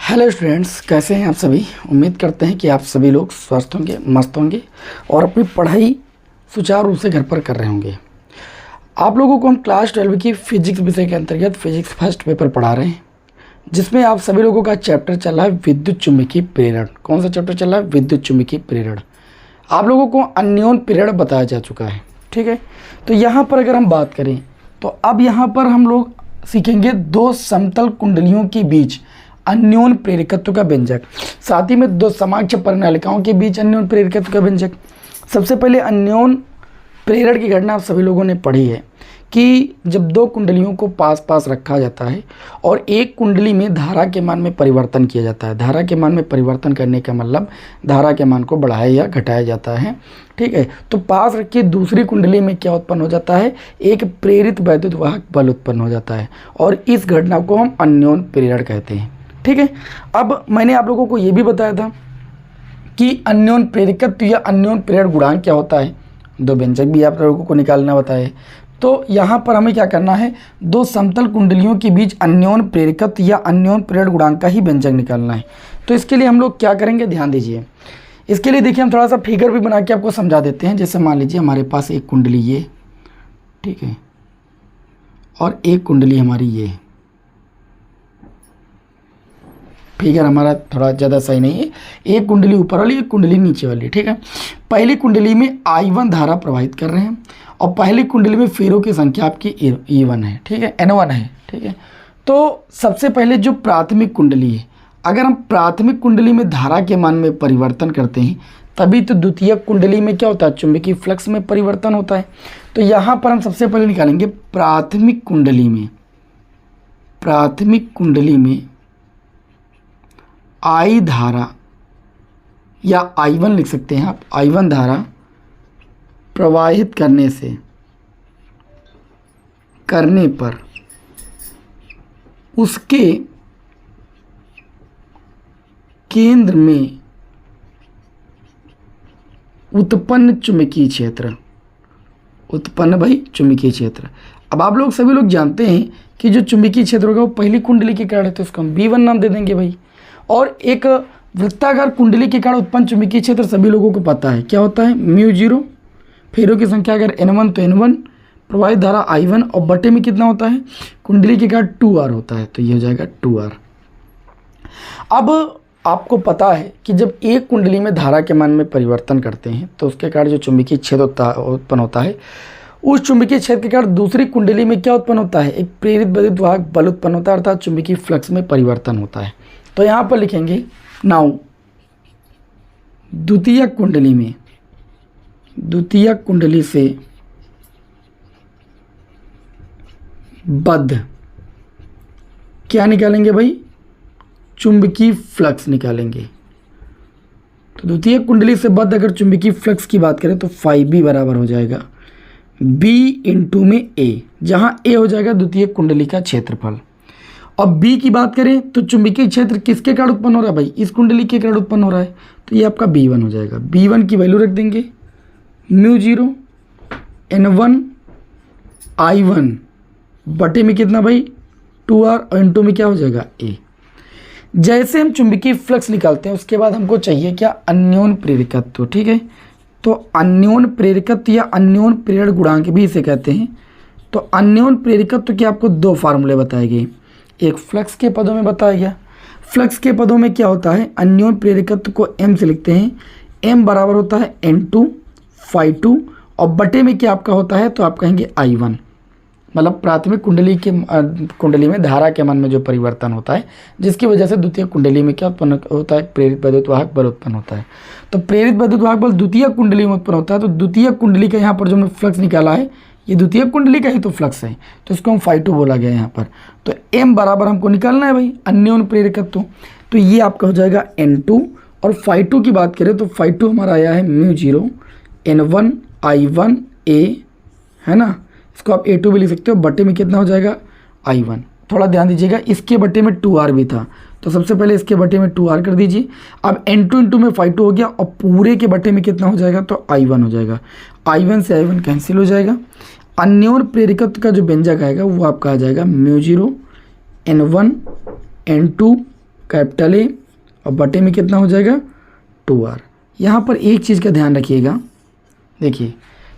Hello students, कैसे हैं आप सभी। उम्मीद करते हैं कि आप सभी लोग स्वस्थ होंगे, मस्त होंगे और अपनी पढ़ाई सुचारू रूप से घर पर कर रहे होंगे। आप लोगों को हम क्लास 12 की फिजिक्स विषय के अंतर्गत फिजिक्स फर्स्ट पेपर पढ़ा रहे हैं, जिसमें आप सभी लोगों का चैप्टर चल रहा है विद्युत चुम्बकीय प्रेरण। कौन सा चैप्टर चल रहा है? विद्युत चुम्बकीय प्रेरण। आप लोगों को अन्योन प्रेरण बताया जा चुका है, ठीक है। तो यहाँ पर अगर हम बात करें तो अब यहाँ पर हम लोग सीखेंगे दो समतल कुंडलियों के बीच अन्योन प्रेरकत्व का व्यंजक, साथ ही में दो समाक्ष परिनालिकाओं के बीच अन्योन प्रेरकत्व का व्यंजक। सबसे पहले अन्योन प्रेरण की घटना आप सभी लोगों ने पढ़ी है कि जब दो कुंडलियों को पास पास रखा जाता है और एक कुंडली में धारा के मान में परिवर्तन किया जाता है। धारा के मान में परिवर्तन करने का मतलब धारा के मान को बढ़ाया या घटाया जाता है, ठीक है। तो पास रखी दूसरी कुंडली में क्या उत्पन्न हो जाता है? एक प्रेरित वैद्युत वाहक बल उत्पन्न हो जाता है और इस घटना को हम अन्योन प्रेरण कहते हैं, ठीक है। अब मैंने आप लोगों को ये भी बताया था कि अन्योन प्रेरकत्व या अन्योन प्रेरण गुणांक क्या होता है। दो व्यंजक भी आप लोगों को निकालना बताए। तो यहाँ पर हमें क्या करना है? दो समतल कुंडलियों के बीच अन्योन प्रेरकत्व या अन्योन प्रेरण गुणांक का ही व्यंजक निकालना है। तो इसके लिए हम लोग क्या करेंगे, ध्यान दीजिए। इसके लिए देखिए हम थोड़ा सा फिगर भी बना के आपको समझा देते हैं। जैसे मान लीजिए हमारे पास एक कुंडली ये, ठीक है, और एक कुंडली हमारी ये। फिगर हमारा थोड़ा ज़्यादा सही नहीं है। एक कुंडली ऊपर वाली, एक कुंडली नीचे वाली, ठीक है। पहली कुंडली में I1 धारा प्रवाहित कर रहे हैं और पहली कुंडली में फेरों की संख्या आपकी E1 है, ठीक है, N1 है, ठीक है। तो सबसे पहले जो प्राथमिक कुंडली है, अगर हम प्राथमिक कुंडली में धारा के मान में परिवर्तन करते हैं तभी तो द्वितीयक कुंडली में क्या होता है? चुंबकीय फ्लक्स में परिवर्तन होता है। तो यहाँ पर हम सबसे पहले निकालेंगे प्राथमिक कुंडली में I धारा या I1 लिख सकते हैं आप। I1 धारा प्रवाहित करने पर उसके केंद्र में उत्पन्न चुंबकीय क्षेत्र, चुंबकीय क्षेत्र। अब आप लोग सभी लोग जानते हैं कि जो चुंबकीय क्षेत्र होगा वो पहली कुंडली के कारण है, तो उसको हम V1 नाम दे देंगे भाई। और एक वृत्ताकार कुंडली के कारण उत्पन्न चुंबकीय क्षेत्र सभी लोगों को पता है क्या होता है? μ0, फेरों की संख्या अगर N1 तो N1, प्रवाहित धारा I1 और बटे में कितना होता है? कुंडली के कारण 2R होता है, तो ये हो जाएगा 2R। अब आपको पता है कि जब एक कुंडली में धारा के मान में परिवर्तन करते हैं तो उसके कारण जो चुंबकीय क्षेत्र उत्पन्न होता है, उस चुंबकीय क्षेत्र के कारण दूसरी कुंडली में क्या उत्पन्न होता है? एक प्रेरित वैद्युत वाहक बल उत्पन्न होता है, अर्थात चुंबकीय फ्लक्स में परिवर्तन होता है। तो यहाँ पर लिखेंगे नाउ द्वितीयक कुंडली से बद्ध क्या निकालेंगे भाई? चुंबकीय फ्लक्स निकालेंगे। तो द्वितीयक कुंडली से बद्ध अगर चुंबकीय फ्लक्स की बात करें तो φB बराबर हो जाएगा B इंटू में A, जहां A हो जाएगा द्वितीयक कुंडली का क्षेत्रफल। अब B की बात करें तो चुंबकीय क्षेत्र किसके कारण उत्पन्न हो रहा है भाई? इस कुंडली के कारण उत्पन्न हो रहा है, तो ये आपका B1 हो जाएगा। B1 की वैल्यू रख देंगे μ0 N1 I1 बटे में कितना भाई? 2R और इंटू में क्या हो जाएगा? A। जैसे हम चुंबकीय फ्लक्स निकालते हैं उसके बाद हमको चाहिए क्या? अन्योन प्रेरकत्व, ठीक है। तो अन्योन प्रेरकत्व या अन्योन प्रेरण गुणांक भी इसे कहते हैं। तो अन्योन प्रेरकत्व के आपको दो फार्मूले बताए गए। एक फ्लक्स के पदों में बताया गया। फ्लक्स के पदों में क्या होता है? अन्योन प्रेरकत्व को M से लिखते हैं। M बराबर होता है N2 φ2 और बटे में क्या आपका होता है? तो आप कहेंगे I1, मतलब प्राथमिक कुंडली में धारा के मान में जो परिवर्तन होता है जिसकी वजह से द्वितीय कुंडली में क्या उत्पन्न होता है? प्रेरित वैद्युत वाहक बल उत्पन्न होता है। तो प्रेरित वैद्युत वाहक बल द्वितीय कुंडली में उत्पन्न होता है। तो द्वितीय कुंडली का यहाँ पर जो हमने फ्लक्स निकाला है ये द्वितीय कुंडली का ही तो फ्लक्स है, तो इसको हम φ2 बोला गया यहाँ पर। तो M बराबर हमको निकालना है भाई अन्योन प्रेरकत्व। तो ये आपका हो जाएगा N2 और φ2 की बात करें तो φ2 हमारा आया है μ0 N1 I1 A, है ना। इसको आप A2 भी लिख सकते हो। बटे में कितना हो जाएगा? I1। थोड़ा ध्यान दीजिएगा, इसके बटे में 2R भी था, तो सबसे पहले इसके बटे में 2R कर दीजिए। अब N2 इंटू में φ2 हो गया और पूरे के बटे में कितना हो जाएगा? तो I1 हो जाएगा। I1 से I1 कैंसिल हो जाएगा। अन्योन प्रेरकत्व का जो व्यंजक आएगा वो आपका आ जाएगा μ0 N1 N2 कैपिटल ए और बटे में कितना हो जाएगा 2r। यहाँ पर एक चीज़ का ध्यान रखिएगा, देखिए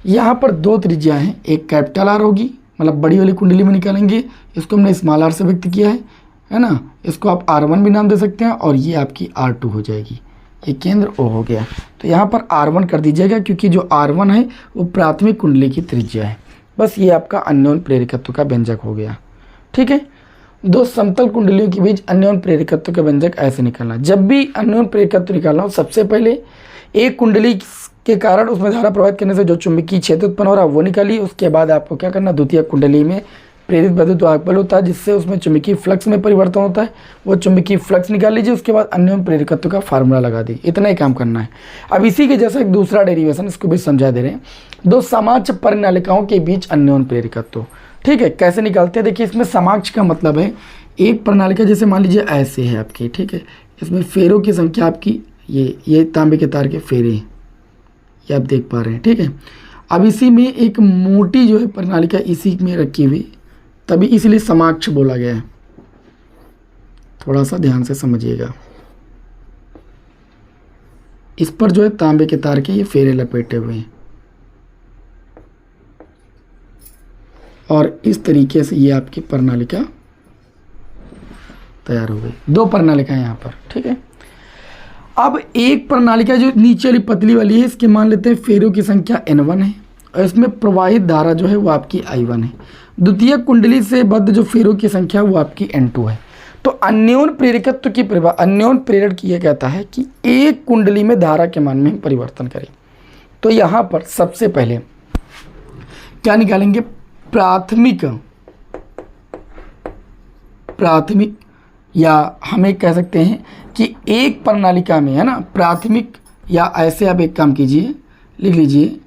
यहाँ पर दो त्रिज्या हैं, एक कैपिटल आर होगी मतलब बड़ी वाली कुंडली में निकालेंगे, इसको हमने स्मॉल आर से व्यक्त किया है ना, इसको आप R1 भी नाम दे सकते हैं और ये आपकी R2 हो जाएगी, ये केंद्र O हो गया। तो यहाँ पर R1 कर दीजिएगा क्योंकि जो R1 है वो प्राथमिक कुंडली की त्रिज्या है। बस ये आपका अन्योन्य प्रेरकत्व का व्यंजक हो गया। ठीक है, दो समतल कुंडलियों के बीच अन्योन्य प्रेरकत्व का व्यंजक ऐसे निकालना। जब भी अन्योन्य प्रेरकत्व निकालना हो, सबसे पहले एक कुंडली के कारण उसमें धारा प्रवाहित करने से जो चुंबकीय क्षेत्र उत्पन्न हो रहा है वो निकालिए। उसके बाद आपको क्या करना, द्वितीय कुंडली में प्रेरित वैद्युत वाहक बल होता है जिससे उसमें चुंबकीय फ्लक्स में परिवर्तन होता है, वो चुंबकीय फ्लक्स निकाल लीजिए। उसके बाद अन्योन्य प्रेरकत्व का फार्मूला लगा दी, इतना ही काम करना है। अब इसी के जैसा एक दूसरा डेरिवेशन इसको भी समझा दे रहे हैं, दो समाक्ष परिनालिकाओं के बीच अन्योन्य प्रेरकत्व। ठीक है, कैसे निकालते हैं, देखिए इसमें समाक्ष का मतलब है एक प्रणालिका जैसे मान लीजिए ऐसे है आपकी, ठीक है, इसमें फेरों की संख्या आपकी ये तांबे के तार के फेरे हैं, ये आप देख पा रहे हैं। ठीक है, अब इसी में एक मोटी जो है प्रणालिका इसी में रखी हुई, तभी इसलिए समाक्ष बोला गया है। थोड़ा सा ध्यान से समझिएगा, इस पर जो है तांबे के तार के ये फेरे लपेटे हुए हैं और इस तरीके से ये आपकी प्रणालिका तैयार हो गई। दो प्रणालिका यहाँ पर। ठीक है, अब एक प्रणालिका जो नीचे वाली पतली वाली है, इसके मान लेते हैं फेरों की संख्या N1 है और इसमें प्रवाहित धारा जो है वो आपकी I1 है। द्वितीय कुंडली से बद्ध जो फेरों की संख्या वो आपकी N2 है। तो अन्योन्य प्रेरकत्व की अन्योन्य प्रेरण किया कहता है कि एक कुंडली में धारा के मान में परिवर्तन करें। तो यहाँ पर सबसे पहले क्या निकालेंगे, प्राथमिक या हमें कह सकते हैं कि एक प्रणालिका में है ना, प्राथमिक या ऐसे आप एक काम कीजिए, लिख लीजिए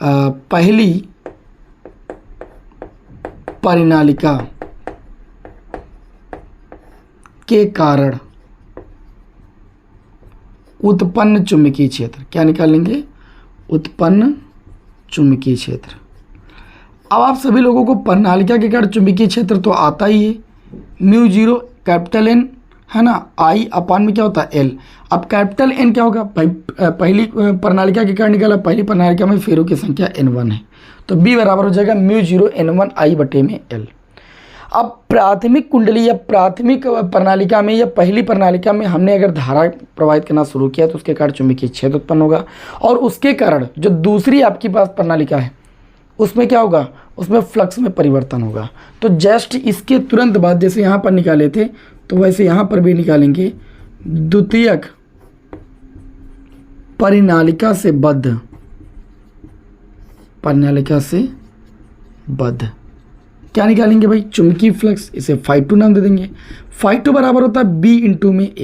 पहली परिनालिका के कारण उत्पन्न चुंबकीय क्षेत्र। क्या निकालेंगे, उत्पन्न चुंबकीय क्षेत्र। अब आप सभी लोगों को प्रणालिका के कारण चुंबकीय क्षेत्र तो आता ही है, म्यू जीरो कैपिटल N है ना, I अपान में क्या होता है L। अब कैपिटल N क्या होगा, पहली प्रणालिका के कारण निकाला, पहली प्रणालिका में फेरों की संख्या N1 है, तो B बराबर हो जाएगा म्यू जीरो N1 I बटे में L। अब प्राथमिक कुंडली या प्राथमिक प्रणालिका में या पहली प्रणालिका में हमने अगर धारा प्रवाहित करना शुरू किया तो उसके कारण चुंबकीय क्षेत्र उत्पन्न होगा और उसके कारण जो दूसरी आपके पास प्रणालिका है उसमें क्या होगा, उसमें फ्लक्स में परिवर्तन होगा। तो जस्ट इसके तुरंत बाद जैसे यहाँ पर निकाले थे तो वैसे यहाँ पर भी निकालेंगे, द्वितीयक परिनालिका से बद्ध क्या निकालेंगे भाई, चुंबकीय फ्लक्स, इसे φ2 नाम दे देंगे। φ2 बराबर होता है B इंटू में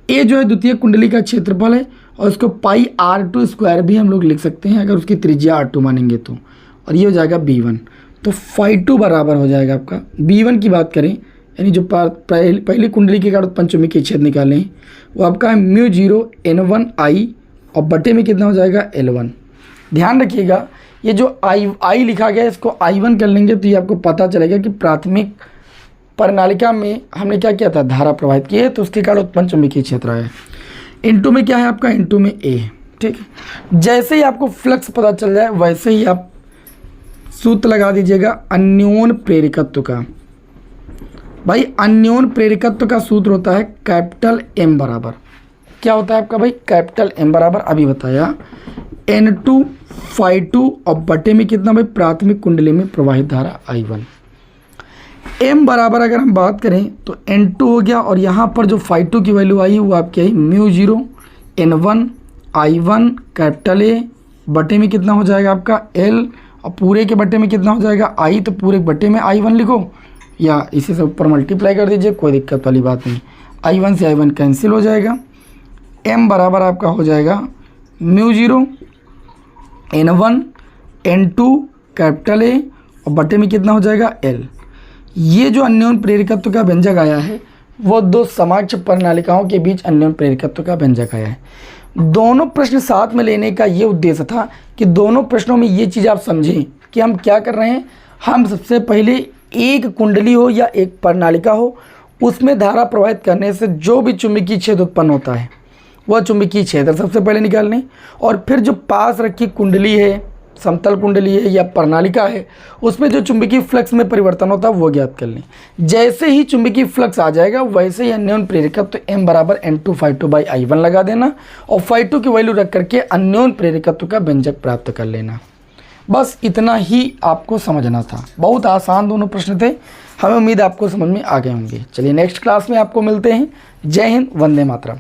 A जो है द्वितीय कुंडली का क्षेत्रफल है और इसको पाई R2 स्क्वायर भी हम लोग लिख सकते हैं अगर उसकी त्रिज्या R2 मानेंगे तो, और ये हो जाएगा B1। तो φ2 बराबर हो जाएगा आपका, B1 की बात करें यानी जो पहली कुंडली के कारण उत्पन्न चुंबकीय क्षेत्र निकालें वो आपका है म्यू जीरो N1 I और बटे में कितना हो जाएगा L1। ध्यान रखिएगा ये जो I लिखा गया है इसको I1 कर लेंगे तो ये आपको पता चलेगा कि प्राथमिक प्रणालिका में हमने क्या किया था, धारा प्रवाहित की है तो उसके कारण उत्पन्न चुंबकीय क्षेत्र है। इनटू में क्या है आपका, इनटू में A। ठीक है, जैसे ही आपको फ्लक्स पता चल जाए वैसे ही आप सूत्र लगा दीजिएगा अन्योन्य प्रेरकत्व का। भाई अन्योन्य प्रेरकत्व का सूत्र होता है कैपिटल M बराबर, क्या होता है आपका भाई, कैपिटल M बराबर अभी बताया N2 φ2 और बटे में कितना भाई, प्राथमिक कुंडली में प्रवाहित धारा I1। M बराबर अगर हम बात करें तो N2 हो गया और यहाँ पर जो φ2 की वैल्यू आई है वो आपकी I mu zero N1 I1 capital A बटे में कितना हो जाएगा आपका L और पूरे के बटे में कितना हो जाएगा I, तो पूरे बटे में I1 लिखो या इसी से ऊपर मल्टीप्लाई कर दीजिए, कोई दिक्कत वाली बात नहीं। I1 से I1 कैंसिल हो जाएगा। M बराबर आपका हो जाएगा mu zero N1 N2 capital A और बटे में कितना हो जाएगा L। ये जो अन्योन्य प्रेरकत्व का व्यंजक आया है वो दो समाक्ष प्रणालिकाओं के बीच अन्योन्य प्रेरकत्व का व्यंजक आया है। दोनों प्रश्न साथ में लेने का ये उद्देश्य था कि दोनों प्रश्नों में ये चीज़ आप समझें कि हम क्या कर रहे हैं। हम सबसे पहले एक कुंडली हो या एक प्रणालिका हो उसमें धारा प्रवाहित करने से जो भी चुंबकीय क्षेत्र उत्पन्न होता है वह चुंबकीय क्षेत्र सबसे पहले निकालने, और फिर जो पास रखी कुंडली है, समतल कुंडली है या प्रणालिका है, उसमें जो चुंबकीय फ्लक्स में परिवर्तन होता है वो ज्ञात कर लें। जैसे ही चुंबकीय फ्लक्स आ जाएगा वैसे ही अन्योन प्रेरकत्व तो m बराबर N2∅2/I1 लगा देना और ∅2 की वैल्यू रख करके अन्योन प्रेरकत्व का व्यंजक प्राप्त कर लेना। बस इतना ही आपको समझना था। बहुत आसान दोनों प्रश्न थे, हमें उम्मीद है आपको समझ में आ गए होंगे। चलिए नेक्स्ट क्लास में आपको मिलते हैं। जय हिंद, वंदे मातरम।